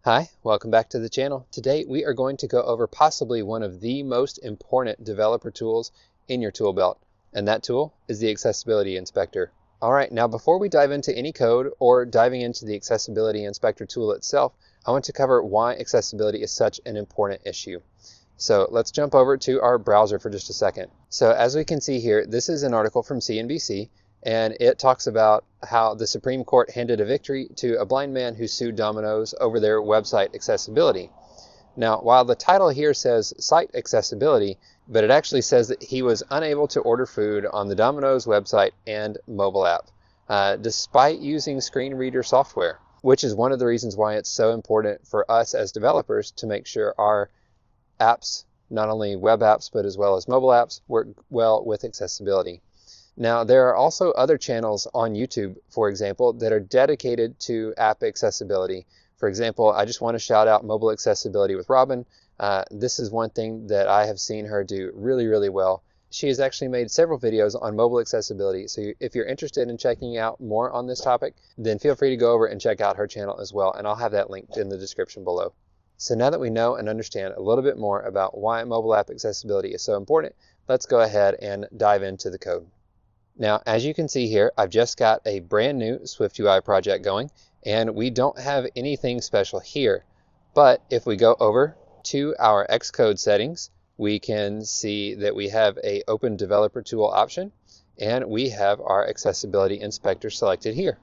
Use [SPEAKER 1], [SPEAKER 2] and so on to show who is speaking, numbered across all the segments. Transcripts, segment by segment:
[SPEAKER 1] Hi, welcome back to the channel. Today we are going to go over possibly one of the most important developer tools in your tool belt, and that tool is the Accessibility Inspector. All right, now before we dive into any code or diving into the Accessibility Inspector tool itself, I want to cover why accessibility is such an important issue. So let's jump over to our browser for just a second. So as we can see here, this is an article from CNBC, and it talks about how the Supreme Court handed a victory to a blind man who sued Domino's over their website accessibility. Now, while the title here says site accessibility, but it actually says that he was unable to order food on the Domino's website and mobile app, despite using screen reader software, which is one of the reasons why it's so important for us as developers to make sure our apps, not only web apps, but as well as mobile apps, work well with accessibility. Now, there are also other channels on YouTube, for example, that are dedicated to app accessibility. For example, I just want to shout out Mobile Accessibility with Robin. This is one thing that I have seen her do really well. She has actually made several videos on mobile accessibility, so if you're interested in checking out more on this topic, then feel free to go over and check out her channel as well, and I'll have that linked in the description below. So now that we know and understand a little bit more about why mobile app accessibility is so important, let's go ahead and dive into the code. Now, as you can see here, I've just got a brand new SwiftUI project going, and we don't have anything special here. But if we go over to our Xcode settings, we can see that we have an Open Developer Tool option, and we have our Accessibility Inspector selected here.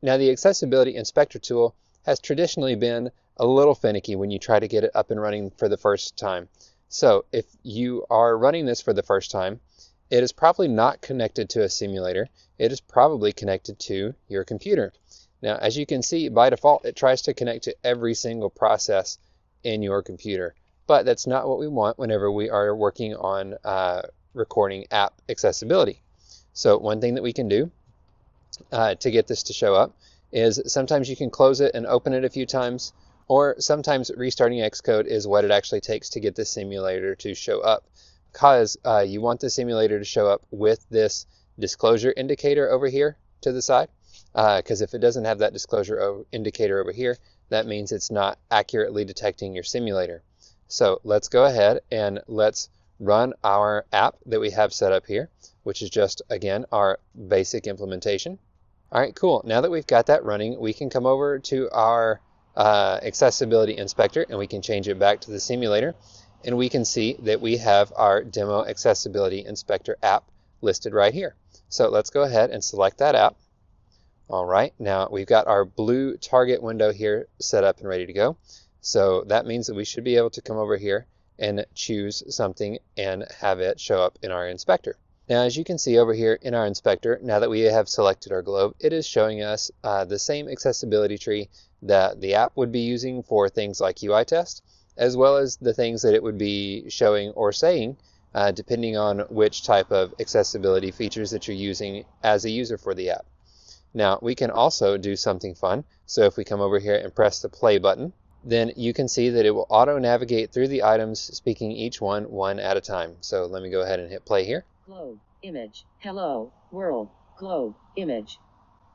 [SPEAKER 1] Now, the Accessibility Inspector tool has traditionally been a little finicky when you try to get it up and running for the first time. So if you are running this for the first time, it is probably not connected to a simulator. It is probably connected to your computer. Now, as you can see, by default, it tries to connect to every single process in your computer. But that's not what we want whenever we are working on recording app accessibility. So one thing that we can do to get this to show up is sometimes you can close it and open it a few times, or sometimes restarting Xcode is what it actually takes to get the simulator to show up. Because you want the simulator to show up with this disclosure indicator over here to the side. Because if it doesn't have that disclosure indicator over here, that means it's not accurately detecting your simulator. So let's go ahead and let's run our app that we have set up here, which is just, again, our basic implementation. All right, cool. Now that we've got that running, we can come over to our Accessibility Inspector, and we can change it back to the simulator. And we can see that we have our Demo Accessibility Inspector app listed right here. So let's go ahead and select that app. All right, now we've got our blue target window here set up and ready to go. So that means that we should be able to come over here and choose something and have it show up in our inspector. Now, as you can see over here in our inspector, now that we have selected our globe, it is showing us the same accessibility tree that the app would be using for things like UI test, as well as the things that it would be showing or saying depending on which type of accessibility features that you're using as a user for the app. Now, we can also do something fun. So if we come over here and press the play button, then you can see that it will auto-navigate through the items, speaking each one at a time. So let me go ahead and hit play here.
[SPEAKER 2] Globe, image, hello, world, globe, image.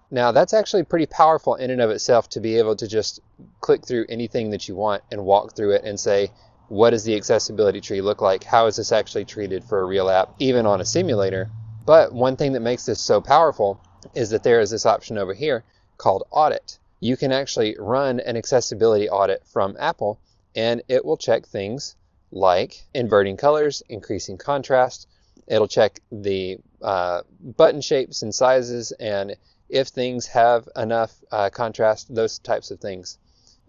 [SPEAKER 1] Now, that's actually pretty powerful in and of itself to be able to just click through anything that you want and walk through it and say, what does the accessibility tree look like? How is this actually treated for a real app, even on a simulator? But one thing that makes this so powerful is that there is this option over here called Audit. You can actually run an accessibility audit from Apple, and it will check things like inverting colors, increasing contrast. It'll check the button shapes and sizes, and if things have enough contrast, those types of things.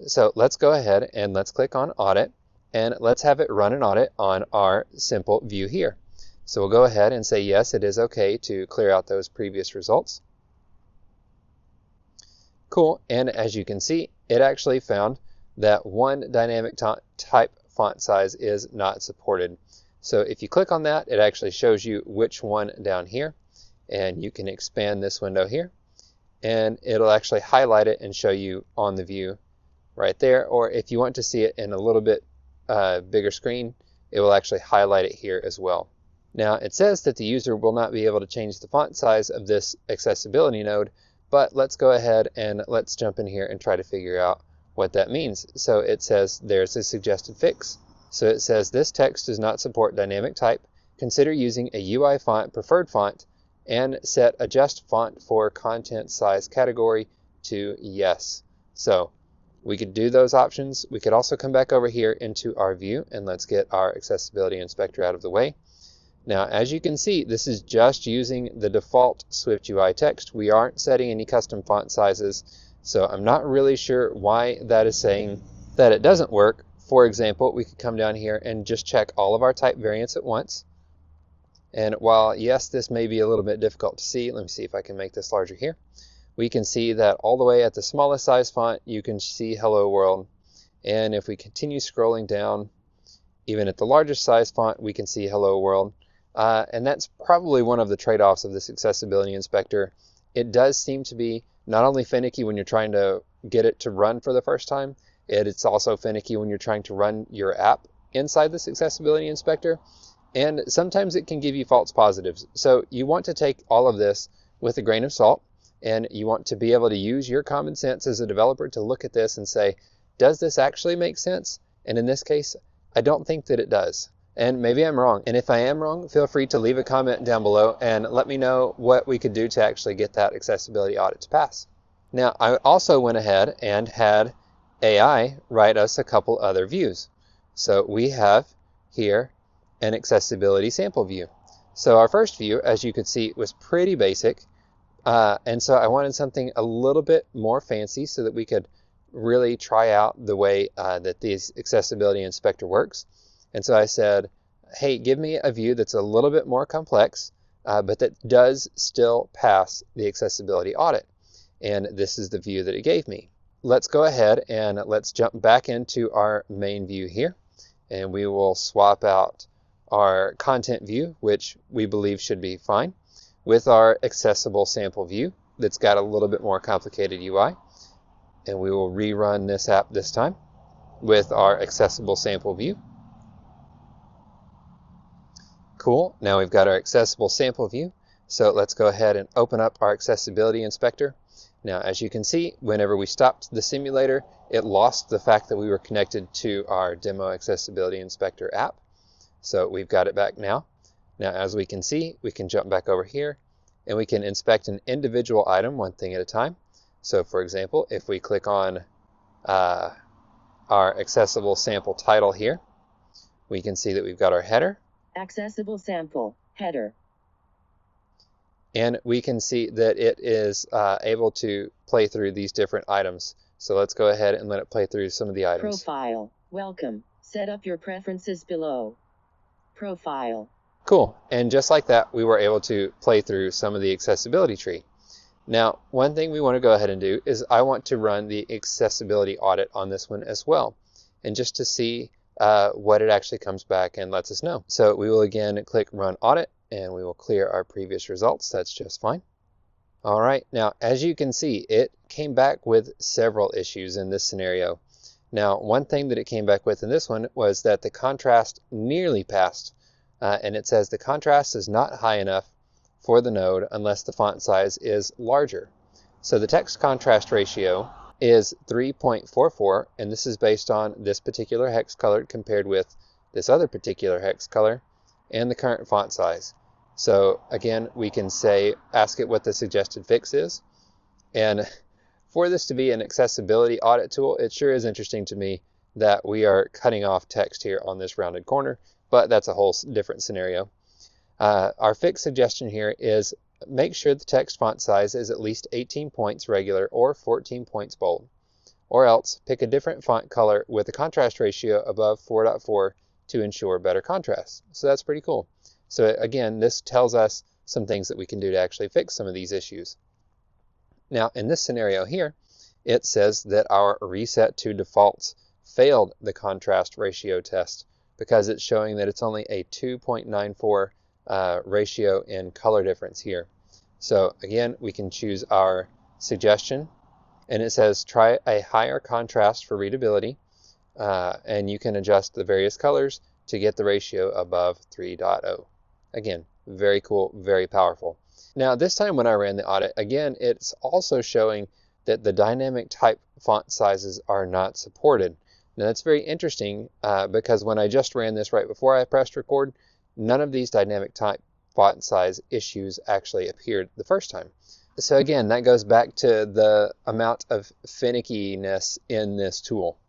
[SPEAKER 1] So let's go ahead and let's click on Audit, and let's have it run an audit on our simple view here. So we'll go ahead and say yes, it is okay to clear out those previous results. Cool, and as you can see, it actually found that one dynamic type font size is not supported. So if you click on that, it actually shows you which one down here, and you can expand this window here, and it'll actually highlight it and show you on the view right there. Or if you want to see it in a little bit bigger screen, it will actually highlight it here as well. Now, it says that the user will not be able to change the font size of this accessibility node, but let's go ahead and let's jump in here and try to figure out what that means. So it says there's a suggested fix. So it says this text does not support dynamic type. Consider using a UI font preferred font and set adjust font for content size category to yes. So we could do those options. We could also come back over here into our view, and let's get our accessibility inspector out of the way. Now, as you can see, this is just using the default SwiftUI text. We aren't setting any custom font sizes, so I'm not really sure why that is saying that it doesn't work. For example, we could come down here and just check all of our type variants at once. And while, yes, this may be a little bit difficult to see, let me see if I can make this larger here. We can see that all the way at the smallest size font, you can see Hello World. And if we continue scrolling down, even at the largest size font, we can see Hello World. And that's probably one of the trade-offs of this accessibility inspector. It does seem to be not only finicky when you're trying to get it to run for the first time, it's also finicky when you're trying to run your app inside this accessibility inspector. And sometimes it can give you false positives. So you want to take all of this with a grain of salt, and you want to be able to use your common sense as a developer to look at this and say, does this actually make sense? And in this case, I don't think that it does. And maybe I'm wrong. And if I am wrong, feel free to leave a comment down below and let me know what we could do to actually get that accessibility audit to pass. Now, I also went ahead and had AI write us a couple other views. So we have here an accessibility sample view. So our first view, as you could see, was pretty basic. And so I wanted something a little bit more fancy so that we could really try out the way that this accessibility inspector works. And so I said, hey, give me a view that's a little bit more complex, but that does still pass the accessibility audit. And this is the view that it gave me. Let's go ahead and let's jump back into our main view here. And we will swap out our content view, which we believe should be fine, with our accessible sample view that's got a little bit more complicated UI. And we will rerun this app this time with our accessible sample view. Cool, now we've got our accessible sample view. So let's go ahead and open up our accessibility inspector. Now, as you can see, whenever we stopped the simulator, it lost the fact that we were connected to our demo accessibility inspector app. So we've got it back now. Now, as we can see, we can jump back over here and we can inspect an individual item one thing at a time. So for example, if we click on our accessible sample title here, we can see that we've got our header.
[SPEAKER 2] Accessible sample, header.
[SPEAKER 1] And we can see that it is able to play through these different items. So let's go ahead and let it play through some of the items.
[SPEAKER 2] Profile, welcome. Set up your preferences below. Profile.
[SPEAKER 1] Cool, and just like that, we were able to play through some of the accessibility tree. Now, one thing we want to go ahead and do is I want to run the accessibility audit on this one as well, and just to see what it actually comes back and lets us know. So we will again click Run Audit, and we will clear our previous results. That's just fine. All right, now as you can see, it came back with several issues in this scenario. Now, one thing that it came back with in this one was that the contrast nearly passed, and it says the contrast is not high enough for the node unless the font size is larger. So the text contrast ratio is 3.44, and this is based on this particular hex color compared with this other particular hex color and the current font size. So again, we can say, ask it what the suggested fix is. And for this to be an accessibility audit tool, it sure is interesting to me that we are cutting off text here on this rounded corner, but that's a whole different scenario. Our fix suggestion here is make sure the text font size is at least 18 points regular or 14 points bold, or else pick a different font color with a contrast ratio above 4.4 to ensure better contrast. So that's pretty cool. So again, this tells us some things that we can do to actually fix some of these issues. Now, in this scenario here, it says that our reset to defaults failed the contrast ratio test because it's showing that it's only a 2.94 ratio in color difference here. So again, we can choose our suggestion, and it says try a higher contrast for readability, and you can adjust the various colors to get the ratio above 3.0. Again, very cool, very powerful. Now this time when I ran the audit, again, it's also showing that the dynamic type font sizes are not supported. Now that's very interesting because when I just ran this right before I pressed record, none of these dynamic type font size issues actually appeared the first time. So again, that goes back to the amount of finickiness in this tool.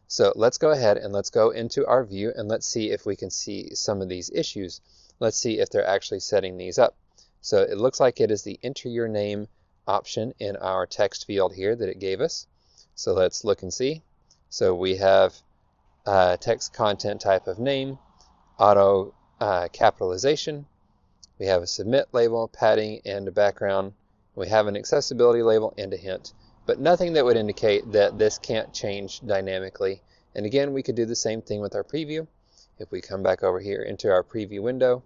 [SPEAKER 1] So let's go ahead and let's go into our view and let's see if we can see some of these issues. Let's see if they're actually setting these up. So it looks like it is the enter your name option in our text field here that it gave us. So let's look and see. So we have text content type of name, auto capitalization. We have a submit label, padding, and a background. We have an accessibility label and a hint, but nothing that would indicate that this can't change dynamically. And again, we could do the same thing with our preview. If we come back over here into our preview window,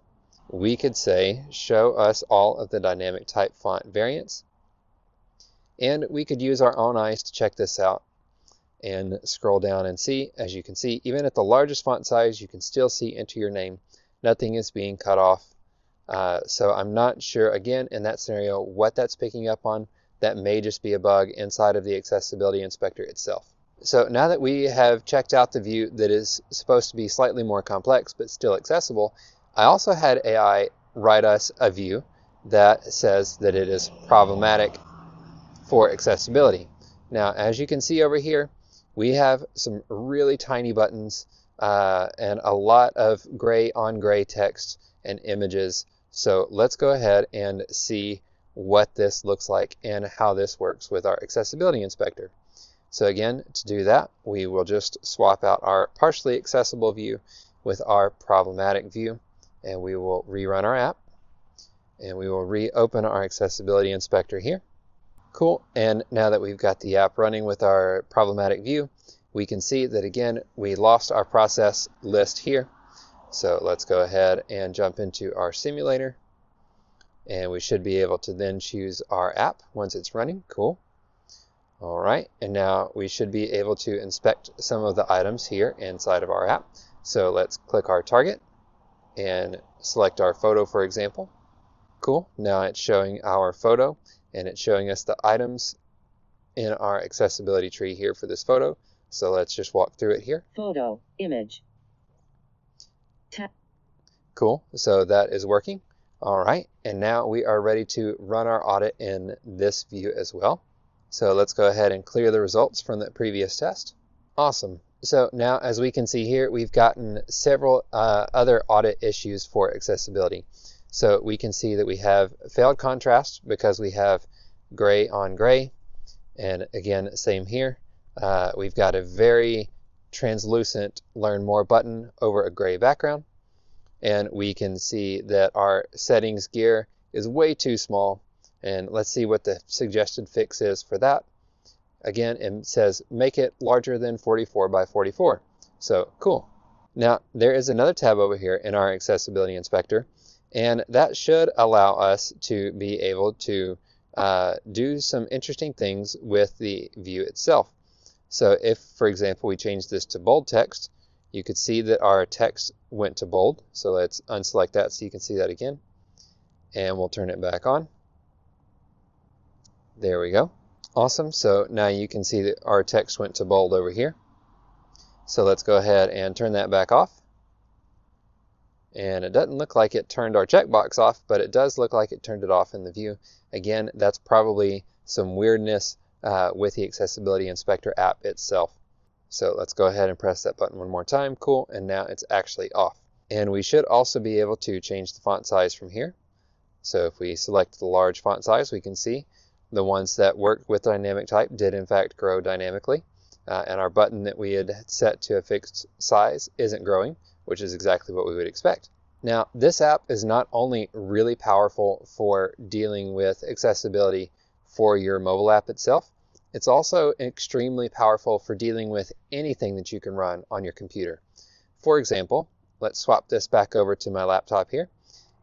[SPEAKER 1] we could say, show us all of the dynamic type font variants. And we could use our own eyes to check this out and scroll down and see. As you can see, even at the largest font size, you can still see enter your name. Nothing is being cut off. So I'm not sure, again, in that scenario, what that's picking up on. That may just be a bug inside of the Accessibility Inspector itself. So now that we have checked out the view that is supposed to be slightly more complex but still accessible, I also had AI write us a view that says that it is problematic for accessibility. Now, as you can see over here, we have some really tiny buttons and a lot of gray on gray text and images. So let's go ahead and see what this looks like and how this works with our Accessibility Inspector. So again, to do that, we will just swap out our partially accessible view with our problematic view, and we will rerun our app, and we will reopen our Accessibility Inspector here. Cool, and now that we've got the app running with our problematic view, we can see that again, we lost our process list here. So let's go ahead and jump into our simulator, and we should be able to then choose our app once it's running. Cool. All right, and now we should be able to inspect some of the items here inside of our app. So let's click our target and select our photo, for example. Cool, now it's showing our photo, and it's showing us the items in our accessibility tree here for this photo. So let's just walk through it here.
[SPEAKER 2] Photo, image.
[SPEAKER 1] Cool, so that is working. All right, and now we are ready to run our audit in this view as well. So let's go ahead and clear the results from the previous test. Awesome. So now, as we can see here, we've gotten several other audit issues for accessibility. So we can see that we have failed contrast because we have gray on gray. And again, same here. We've got a very translucent Learn More button over a gray background. And we can see that our settings gear is way too small. And let's see what the suggested fix is for that. Again, it says make it larger than 44 by 44. So cool. Now there is another tab over here in our Accessibility Inspector, and that should allow us to be able to do some interesting things with the view itself. So if, for example, we change this to bold text, you could see that our text went to bold. So let's unselect that so you can see that again. And we'll turn it back on. There we go. Awesome. So now you can see that our text went to bold over here. So let's go ahead and turn that back off. And it doesn't look like it turned our checkbox off, but it does look like it turned it off in the view. Again, that's probably some weirdness with the Accessibility Inspector app itself. So let's go ahead and press that button one more time. Cool, and now it's actually off. And we should also be able to change the font size from here. So if we select the large font size, we can see the ones that worked with dynamic type did in fact grow dynamically. And our button that we had set to a fixed size isn't growing, which is exactly what we would expect. Now, this app is not only really powerful for dealing with accessibility for your mobile app itself, it's also extremely powerful for dealing with anything that you can run on your computer. For example, let's swap this back over to my laptop here,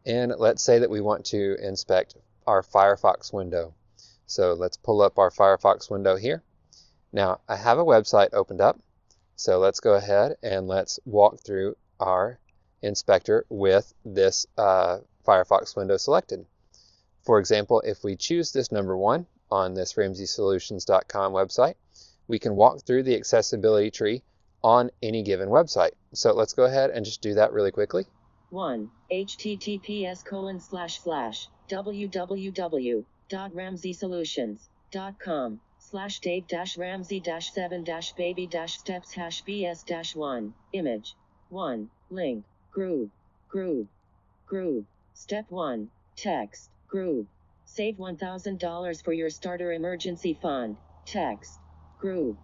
[SPEAKER 1] and let's say that we want to inspect our Firefox window. So let's pull up our Firefox window here. Now, I have a website opened up, so let's go ahead and let's walk through our inspector with this Firefox window selected. For example, if we choose this number 1 on this RamseySolutions.com website, we can walk through the accessibility tree on any given website. So let's go ahead and just do that really quickly.
[SPEAKER 2] 1. https://www.ramsey-solutions.com/dave-ramsey-7-baby-steps-bs-1 image 1 link group step 1 text group save $1,000 for your starter emergency fund text group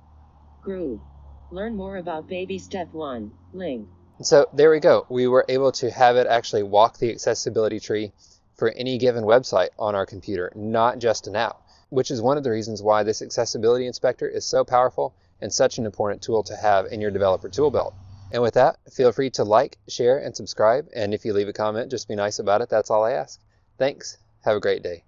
[SPEAKER 2] learn more about baby step 1 link.
[SPEAKER 1] So there we go. We were able to have it actually walk the accessibility tree for any given website on our computer, not just an app, which is one of the reasons why this accessibility inspector is so powerful and such an important tool to have in your developer tool belt. And with that, feel free to like, share, and subscribe. And if you leave a comment, just be nice about it. That's all I ask. Thanks. Have a great day.